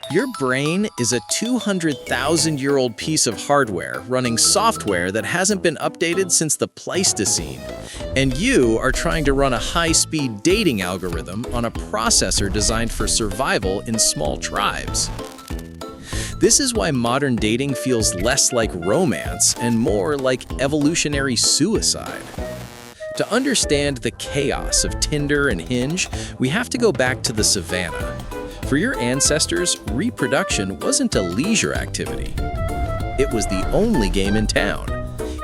Your brain is a 200,000-year-old piece of hardware running software that hasn't been updated since the Pleistocene. And you are trying to run a high-speed dating algorithm on a processor designed for survival in small tribes. This is why modern dating feels less like romance and more like evolutionary suicide. To understand the chaos of Tinder and Hinge, we have to go back to the savannah. For your ancestors, reproduction wasn't a leisure activity. It was the only game in town.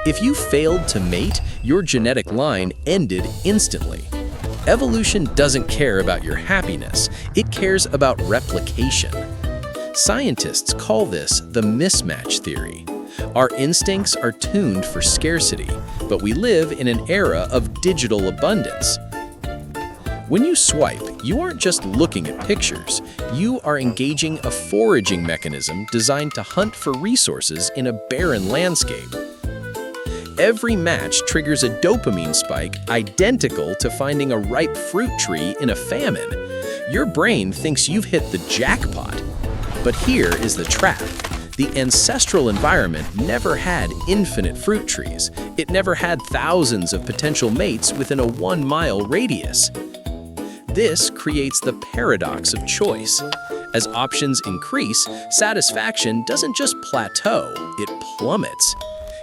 If you failed to mate, your genetic line ended instantly. Evolution doesn't care about your happiness, it cares about replication. Scientists call this the mismatch theory. Our instincts are tuned for scarcity, but we live in an era of digital abundance. When you swipe, you aren't just looking at pictures, you are engaging a foraging mechanism designed to hunt for resources in a barren landscape. Every match triggers a dopamine spike identical to finding a ripe fruit tree in a famine. Your brain thinks you've hit the jackpot. But here is the trap. The ancestral environment never had infinite fruit trees. It never had thousands of potential mates within a 1-mile radius. This creates the paradox of choice. As options increase, satisfaction doesn't just plateau, it plummets.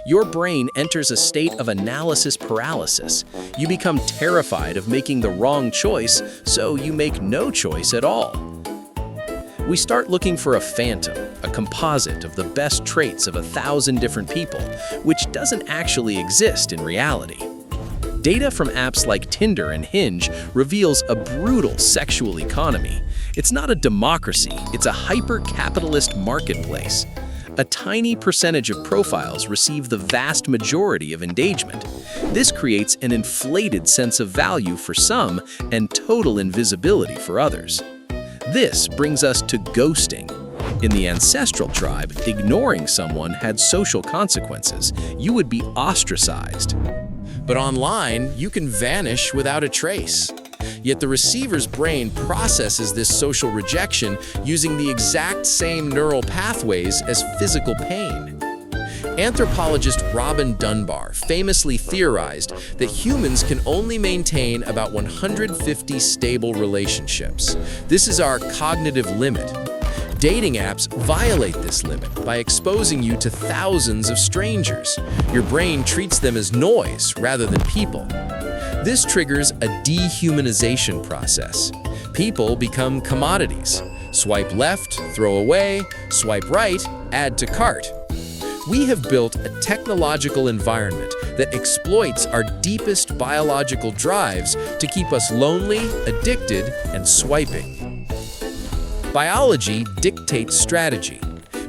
Your brain enters a state of analysis paralysis. You become terrified of making the wrong choice, so you make no choice at all. We start looking for a phantom, a composite of the best traits of 1,000 different people, which doesn't actually exist in reality. Data from apps like Tinder and Hinge reveals a brutal sexual economy. It's not a democracy, it's a hyper-capitalist marketplace. A tiny percentage of profiles receive the vast majority of engagement. This creates an inflated sense of value for some and total invisibility for others. This brings us to ghosting. In the ancestral tribe, ignoring someone had social consequences. You would be ostracized. But online, you can vanish without a trace. Yet the receiver's brain processes this social rejection using the exact same neural pathways as physical pain. Anthropologist Robin Dunbar famously theorized that humans can only maintain about 150 stable relationships. This is our cognitive limit. Dating apps violate this limit by exposing you to thousands of strangers. Your brain treats them as noise rather than people. This triggers a dehumanization process. People become commodities. Swipe left, throw away, swipe right, add to cart. We have built a technological environment that exploits our deepest biological drives to keep us lonely, addicted, and swiping. Biology dictates strategy.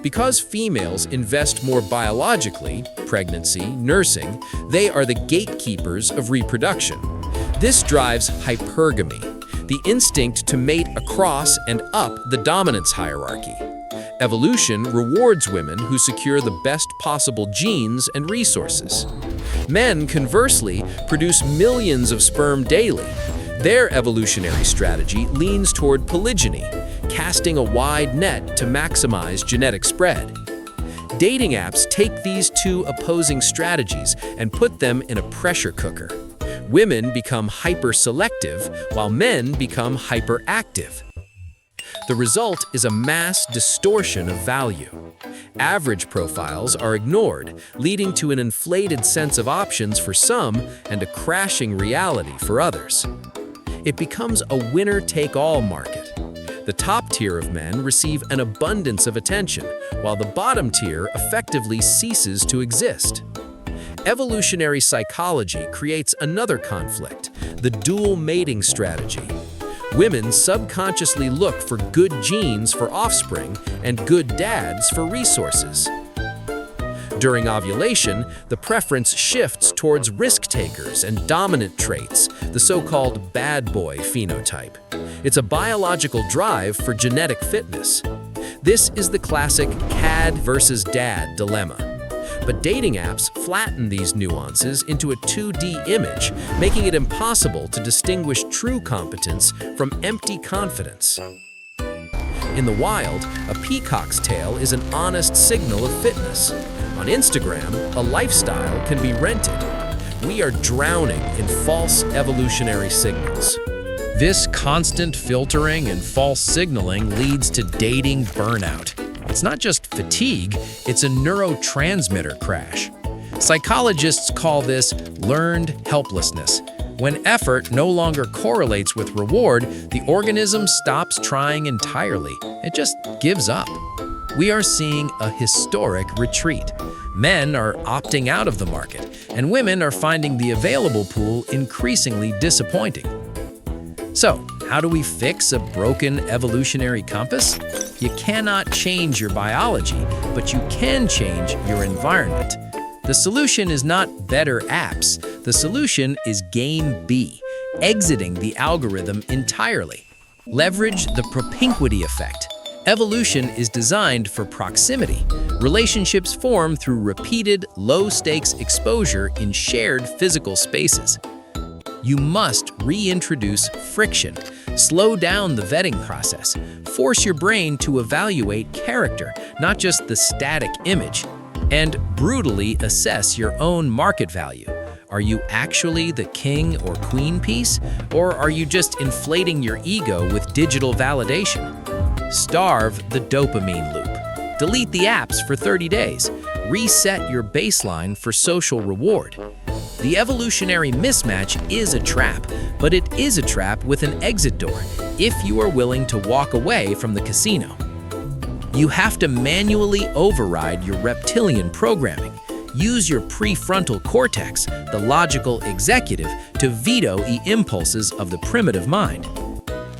Because females invest more biologically, pregnancy, nursing, they are the gatekeepers of reproduction. This drives hypergamy, the instinct to mate across and up the dominance hierarchy. Evolution rewards women who secure the best possible genes and resources. Men, conversely, produce millions of sperm daily. Their evolutionary strategy leans toward polygyny, casting a wide net to maximize genetic spread. Dating apps take these two opposing strategies and put them in a pressure cooker. Women become hyper-selective, while men become hyperactive. The result is a mass distortion of value. Average profiles are ignored, leading to an inflated sense of options for some and a crashing reality for others. It becomes a winner-take-all market. The top tier of men receive an abundance of attention, while the bottom tier effectively ceases to exist. Evolutionary psychology creates another conflict, the dual mating strategy. Women subconsciously look for good genes for offspring and good dads for resources. During ovulation, the preference shifts towards risk-takers and dominant traits, the so-called bad boy phenotype. It's a biological drive for genetic fitness. This is the classic cad versus dad dilemma. But dating apps flatten these nuances into a 2D image, making it impossible to distinguish true competence from empty confidence. In the wild, a peacock's tail is an honest signal of fitness. On Instagram, a lifestyle can be rented. We are drowning in false evolutionary signals. This constant filtering and false signaling leads to dating burnout. It's not just fatigue, it's a neurotransmitter crash. Psychologists call this learned helplessness. When effort no longer correlates with reward, the organism stops trying entirely. It just gives up. We are seeing a historic retreat. Men are opting out of the market, and women are finding the available pool increasingly disappointing. So, how do we fix a broken evolutionary compass? You cannot change your biology, but you can change your environment. The solution is not better apps. The solution is Game B, exiting the algorithm entirely. Leverage the propinquity effect. Evolution is designed for proximity. Relationships form through repeated, low-stakes exposure in shared physical spaces. You must reintroduce friction, slow down the vetting process, force your brain to evaluate character, not just the static image, and brutally assess your own market value. Are you actually the king or queen piece, or are you just inflating your ego with digital validation? Starve the dopamine loop. Delete the apps for 30 days. Reset your baseline for social reward. The evolutionary mismatch is a trap, but it is a trap with an exit door if you are willing to walk away from the casino. You have to manually override your reptilian programming. Use your prefrontal cortex, the logical executive, to veto the impulses of the primitive mind.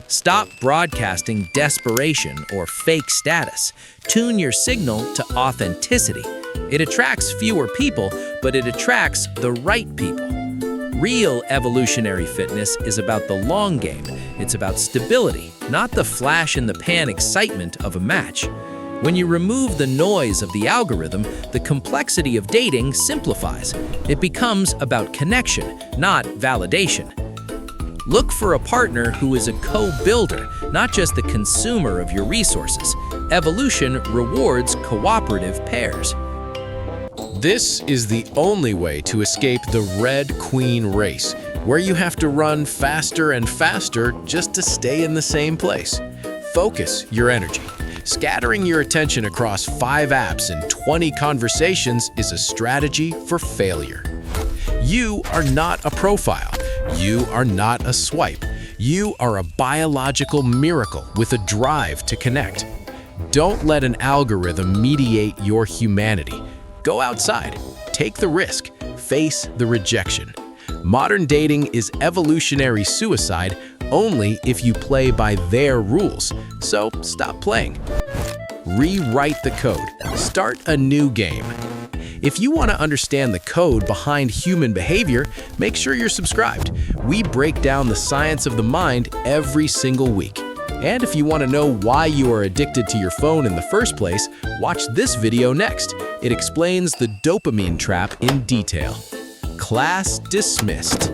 Stop broadcasting desperation or fake status. Tune your signal to authenticity. It attracts fewer people, but it attracts the right people. Real evolutionary fitness is about the long game. It's about stability, not the flash-in-the-pan excitement of a match. When you remove the noise of the algorithm, the complexity of dating simplifies. It becomes about connection, not validation. Look for a partner who is a co-builder, not just the consumer of your resources. Evolution rewards cooperative pairs. This is the only way to escape the Red Queen race, where you have to run faster and faster just to stay in the same place. Focus your energy. Scattering your attention across 5 apps and 20 conversations is a strategy for failure. You are not a profile. You are not a swipe. You are a biological miracle with a drive to connect. Don't let an algorithm mediate your humanity. Go outside, take the risk, face the rejection. Modern dating is evolutionary suicide only if you play by their rules, so stop playing. Rewrite the code, start a new game. If you want to understand the code behind human behavior, make sure you're subscribed. We break down the science of the mind every single week. And if you want to know why you are addicted to your phone in the first place, watch this video next. It explains the dopamine trap in detail. Class dismissed.